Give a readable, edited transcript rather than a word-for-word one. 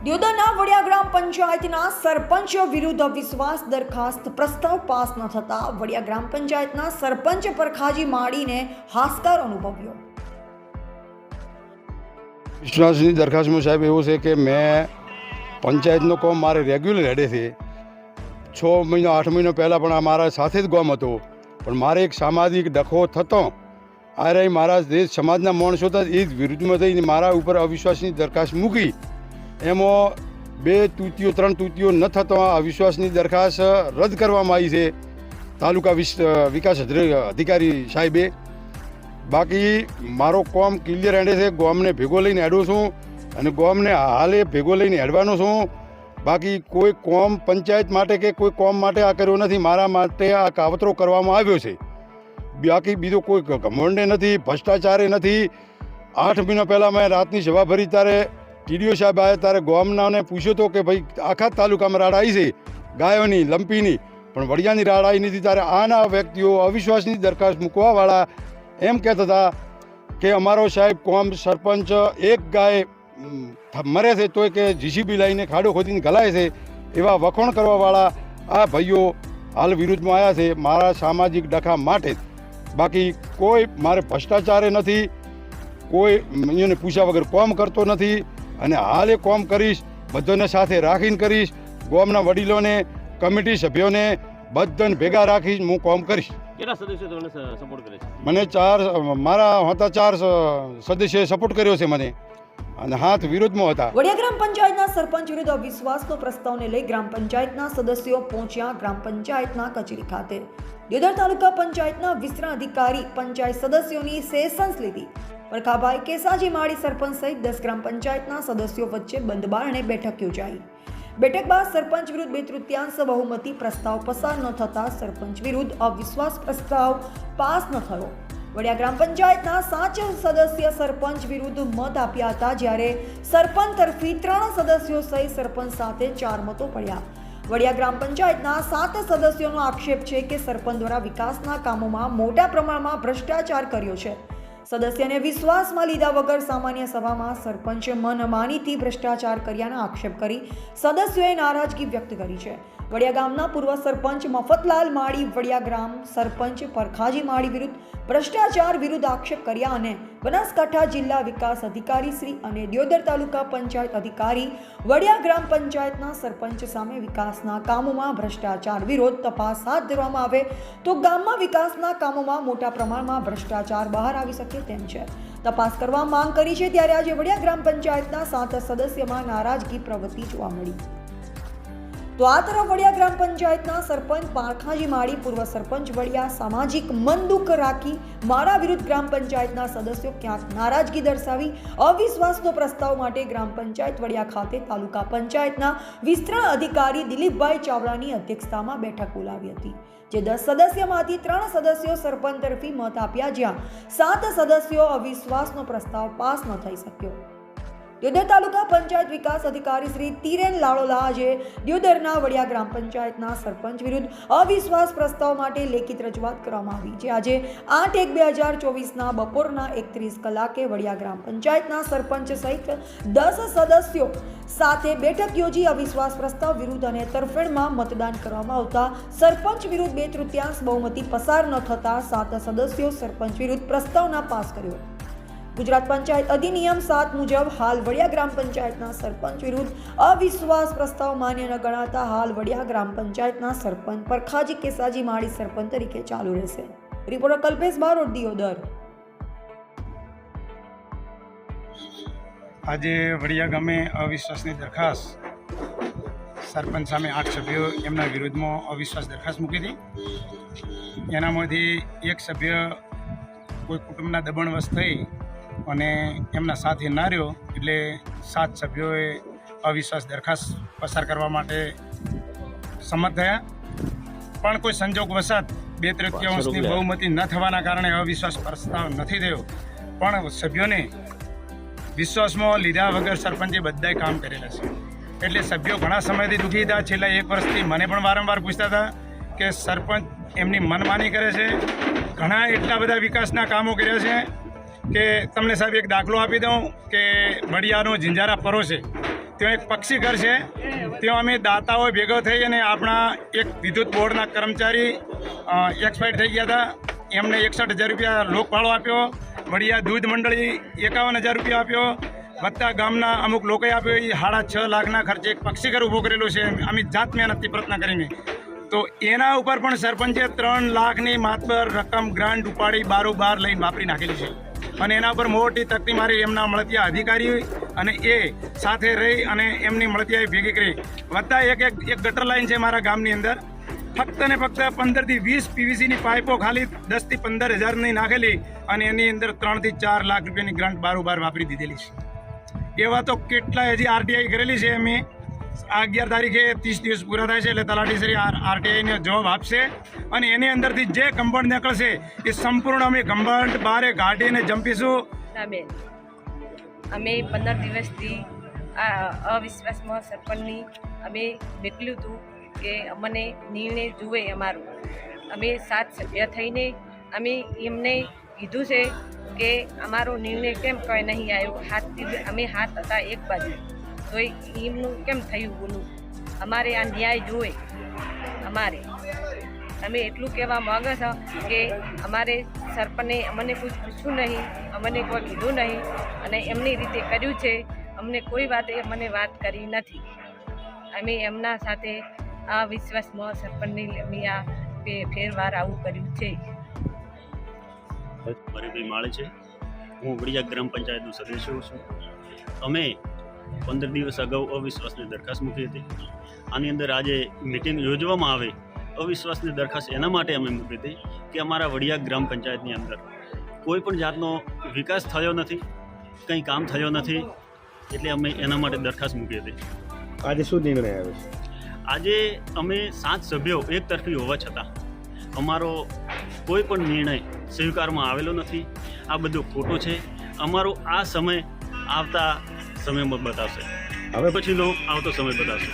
દિયોદરના વડિયા ગ્રામ પંચાયતના સરપંચ વિરુદ્ધ અવિશ્વાસ દરખાસ્ત પ્રસ્તાવ પાસ ન થતા વડિયા ગ્રામ પંચાયતના સરપંચ પરખાજી માડીને હાશકાર અનુભવ્યો। વિશ્વાસની દરખાસ્તમાં સાહેબ એવું છે કે મેં પંચાયતનો કામ મારે રેગ્યુલર હેડે છે 6 મહિના 8 મહિના પહેલાં પણ આ મારા સાથે જ ગામ હતો, પણ મારે એક સામાજિક ડખો થતો આ મારા જે સમાજના માણસો હતા એ જ વિરુદ્ધમાં થઈને મારા ઉપર અવિશ્વાસની દરખાસ્ત મૂકી। એમાં 2 તૃતીયો 3 તૃતીયો ન થતો અવિશ્વાસની દરખાસ્ત રદ કરવામાં આવી છે તાલુકા વિકાસ અધિકારી સાહેબે। બાકી મારો કોમ ક્લિયર હેડે છે, ગામને ભેગો લઈને હેડું છું અને ગામને હાલે ભેગો લઈને હેડવાનો છું। બાકી કોઈ કોમ પંચાયત માટે કે કોઈ કોમ માટે આ કર્યો નથી, મારા માટે આ કાવતરો કરવામાં આવ્યો છે। બાકી બીજો કોઈ ઘમંડે નથી, ભ્રષ્ટાચારે નથી। 8 મહિના પહેલાં મેં રાતની સભા ભરી ત્યારે ટીડીઓ સાહેબ આવ્યા ત્યારે ગામનાને પૂછ્યો હતો કે ભાઈ આખા તાલુકામાં રાડ આવી છે ગાયોની લંપીની, પણ વડિયાની રાડ આવી નથી। ત્યારે આના વ્યક્તિઓ અવિશ્વાસની દરખાસ્ત મૂકવાવાળા એમ કહેતા હતા કે અમારો સાહેબ કોમ સરપંચ એક ગાય મરે છે તોય કે જીસીબી લઈને ખાડો ખોદીને ગલાય છે, એવા વખોણ કરવાવાળા આ ભાઈઓ હાલ વિરુદ્ધમાં આવ્યા છે મારા સામાજિક ડખા માટે। બાકી કોઈ મારે ભ્રષ્ટાચારે નથી, કોઈ એને પૂછ્યા વગર કોમ કરતો નથી અને હાલે કોમ કરીશ, બધાને સાથે રાખીને કરીશ। ગામના વડીલોને કમિટી સભ્યોને બધાને ભેગા રાખીશ હું કોમ કરીશ। કેટલા સદસ્યો તમને સપોર્ટ કરે છે? મને મારા હતા 4 સદસ્યોએ સપોર્ટ કર્યો છે મને અને 7 વિરોધમાં હતા। વડિયા ગ્રામ પંચાયતના સરપંચ વિરુદ્ધ અવિશ્વાસનો પ્રસ્તાવને લઈ ગ્રામ પંચાયતના સદસ્યો પહોંચ્યા ગ્રામ પંચાયતના કચેરી ખાતે। દિયોદર તાલુકા પંચાયતના વિસ્તરણ અધિકારી પંચાયત સદસ્યોની સેશન્સ લીધી। પરખાભાઈ કેસાજી માળી સરપંચ સહિત 10 ગ્રામ પંચાયતના સદસ્યો વચ્ચે બંધ બારણે બેઠક યોજાઈ। બેઠક બાદ સરપંચ વિરુદ્ધ 2/3 બહુમતી પ્રસ્તાવ પસાર ન થતા સરપંચ વિરુદ્ધ અવિશ્વાસ પ્રસ્તાવ પાસ ન થયો। વડિયા ગ્રામ પંચાયતના 7 સદસ્ય સરપંચ વિરુદ્ધ મત આપ્યા હતા, જ્યારે સરપંચ તરફી 3 સદસ્યો સહિત સરપંચ સાથે 4 મતો પડ્યા। વડિયા ગ્રામ પંચાયતના 7 સદસ્યોનો આક્ષેપ છે કે સરપંચ દ્વારા વિકાસના કામોમાં મોટા પ્રમાણમાં ભ્રષ્ટાચાર કર્યો છે। સદસ્યને વિશ્વાસમાં લીધા વગર સામાન્ય સભામાં સરપંચે મનમાનીથી ભ્રષ્ટાચાર કર્યાના આક્ષેપ કરી સદસ્યોએ નારાજગી વ્યક્ત કરી છે। વડિયા ગામના પૂર્વ સરપંચ મફતલાલ માળી વડિયા ગ્રામ સરપંચ પરખાજી માળી વિરુદ્ધ ભ્રષ્ટાચાર વિરુદ્ધ આક્ષેપ કર્યા અને બનાસકાંઠા જિલ્લા વિકાસ અધિકારી શ્રી અને દિયોદર તાલુકા પંચાયત અધિકારી વડિયા ગ્રામ પંચાયતના સરપંચ સામે વિકાસના કામોમાં ભ્રષ્ટાચાર વિરોધ તપાસ હાથ ધરવામાં આવે તો ગામમાં વિકાસના કામોમાં મોટા પ્રમાણમાં ભ્રષ્ટાચાર બહાર આવી શકે તેમ છે। તપાસ કરવા માંગ કરી છે, ત્યારે આજે વડિયા ગ્રામ પંચાયતના 7 સદસ્યમાં નારાજગી પ્રવૃત્તિ જોવા મળી। તો આ તરફ વડિયા ગ્રામ પંચાયતના સરપંચ પારખાજી માળી પૂર્વ સરપંચ વડિયા સામાજિક મન દુઃખ રાખી મારા વિરુદ્ધ ગ્રામ પંચાયતના સદસ્યો ક્યાંક નારાજગી દર્શાવી અવિશ્વાસનો પ્રસ્તાવ માટે ગ્રામ પંચાયત વડિયા ખાતે તાલુકા પંચાયતના વિસ્તરણ અધિકારી દિલીપભાઈ ચાવડાની અધ્યક્ષતામાં બેઠક બોલાવી હતી, જે 10 સદસ્યમાંથી 3 સદસ્યો સરપંચ તરફી મત આપ્યા, જ્યાં 7 સદસ્યો અવિશ્વાસનો પ્રસ્તાવ પાસ ન થઈ શક્યો। દિયોદર તાલુકા પંચાયત વિકાસ અધિકારી શ્રી તિરેન લાડોલા આજે દિયોદરના વડિયા ગ્રામ પંચાયતના સરપંચ વિરુદ્ધ અવિશ્વાસ પ્રસ્તાવ માટે લેખિત રજૂઆત કરવામાં આવી, જે આજે 8/1/2024ના બપોરના 31 કલાકે વડિયા ગ્રામ પંચાયતના સરપંચ સહિત 10 સદસ્યો સાથે બેઠક યોજી અવિશ્વાસ પ્રસ્તાવ વિરુદ્ધ અને તરફેણમાં મતદાન કરવામાં આવતા સરપંચ વિરુદ્ધ 2/3 બહુમતી પસાર ન થતા 7 સદસ્યો સરપંચ વિરુદ્ધ પ્રસ્તાવના પાસ કર્યો। ગુજરાત પંચાયત અધિનિયમ 7 મુજબ હાલ વડિયા ગ્રામ પંચાયતના સરપંચ વિરુદ્ધ અવિશ્વાસ પ્રસ્તાવ માન્ય ન ગણાતા હાલ વડિયા ગ્રામ પંચાયતના સરપંચ પરખાજી કેસાજી માળી સરપંચ તરીકે ચાલુ રહેશે। રિપોર્ટર કલ્પેશ બારોટ, દિયોદર। આજે વડિયા ગામે અવિશ્વાસની દરખાસ્ત સરપંચ સામે 8 સભ્યો એમના વિરુદ્ધમાં અવિશ્વાસ દરખાસ્ત મૂકી હતી। એનામાંથી એક સભ્ય કોઈ કુટુંબના દબાણવશ થઈ અને એમના સાથે ના રહ્યો, એટલે 7 સભ્યોએ અવિશ્વાસ દરખાસ્ત પસાર કરવા માટે સંમત થયા, પણ કોઈ સંજોગવશાત 2/3 બહુમતી ન થવાના કારણે અવિશ્વાસ પ્રસ્તાવ નથી થયો। પણ સભ્યોને વિશ્વાસમાં લીધા વગર સરપંચે બધાએ કામ કરેલા છે, એટલે સભ્યો ઘણા સમયથી દુઃખી હતા। છેલ્લા 1 વર્ષથી મને પણ વારંવાર પૂછતા હતા કે સરપંચ એમની મનમાની કરે છે, ઘણા એટલા બધા વિકાસના કામો કર્યા છે કે તમને સાહેબ એક દાખલો આપી દઉં કે વડિયાનો જિંજારા પરો છે ત્યાં એક પક્ષી ઘર છે, ત્યાં અમે દાતાઓ ભેગો થઈ અને આપણા એક વિદ્યુત બોર્ડના કર્મચારી એક્સપાયર થઈ ગયા હતા. એમને 61,000 રૂપિયા લોકફાળો આપ્યો. વડિયા દૂધ મંડળી 51,000 રૂપિયા આપ્યો. વત્તા ગામના અમુક લોકોએ આપ્યો. એ 6.5 લાખના ખર્ચે એક પક્ષી ઘર ઊભો કરેલું છે અમે જાત મહેનતથી પ્રયત્ન કરીને. તો એના ઉપર પણ સરપંચે 3 લાખની માતબર રકમ ગ્રાન્ટ ઉપાડી બારોબાર લઈને વાપરી નાખેલી છે. અને એના ઉપર મોટી તકતી મારી એમના મળતિયા અધિકારી અને એ સાથે રહી અને એમની મળતિયાએ ભેગી કરી. વત્તા એક ગટર લાઈન છે મારા ગામની અંદર, ફક્ત ને ફક્ત 15 થી 20 પીવીસીની પાઇપો ખાલી 10 થી 15,000ની નાખેલી અને એની અંદર 3 થી 4 લાખ રૂપિયાની ગ્રાન્ટ બારોબાર વાપરી દીધેલી છે. એવા તો કેટલા હજી આરટીઆઈ કરેલી છે. અમે 11 તારીખે 30 દિવસ પૂરા થાય છે એટલે તલાટીશ્રી આરટીઆઈને જવાબ આપશે અને એની અંદરથી જે કમ્પાઉન્ડ નીકળશે એ સંપૂર્ણ અમે કમ્પાઉન્ડ બહાર કાઢીને જંપીશું. બેન, અમે 15 દિવસથી આ અવિશ્વાસમાં સરપંચની અમે નીકળ્યું હતું કે અમને નિર્ણય જુએ અમારો. અમે 7 સભ્ય થઈને અમે એમને કીધું છે કે અમારો નિર્ણય કેમ કંઈ નહીં આવ્યો. અમે હાથ હતા એક બાજુ, તો એમનું કેમ થયું બોલું. અમારે આ ન્યાય જુએ. અમારે અમે એટલું કહેવા માંગે છે કે અમારે સરપંચે અમને કોઈ પૂછ્યું નહીં, અમને કોઈ કીધું નહીં અને એમની રીતે કર્યું છે. અમને કોઈ વાતે અમને વાત કરી નથી. અમે એમના સાથે આ વિશ્વાસમાં સરપંચની અમે આ ફેરવાર આવું કર્યું છે. મારી માળે છે, હું વડિયા ગ્રામ પંચાયતનો સદસ્ય છું. અમે 15 દિવસ અગાઉ અવિશ્વાસની દરખાસ્ત મૂકી હતી. આની અંદર આજે મિટિંગ યોજવામાં આવે અવિશ્વાસની દરખાસ્ત એના માટે અમે મૂકી હતી કે અમારા વડિયા ગ્રામ પંચાયતની અંદર કોઈ પણ જાતનો વિકાસ થયો નથી, કંઈ કામ થયો નથી, એટલે અમે એના માટે દરખાસ્ત મૂકી હતી. આજે શું નિર્ણય આવ્યો છે? આજે અમે 7 સભ્યો એક તરફી હોવા છતાં અમારો કોઈ પણ નિર્ણય સ્વીકારવામાં આવેલો નથી. આ બધું ખોટું છે. અમારો આ સમય આવતા સમયમાં બતાવશે, હવે પછીનો આવતો સમય બતાવશે.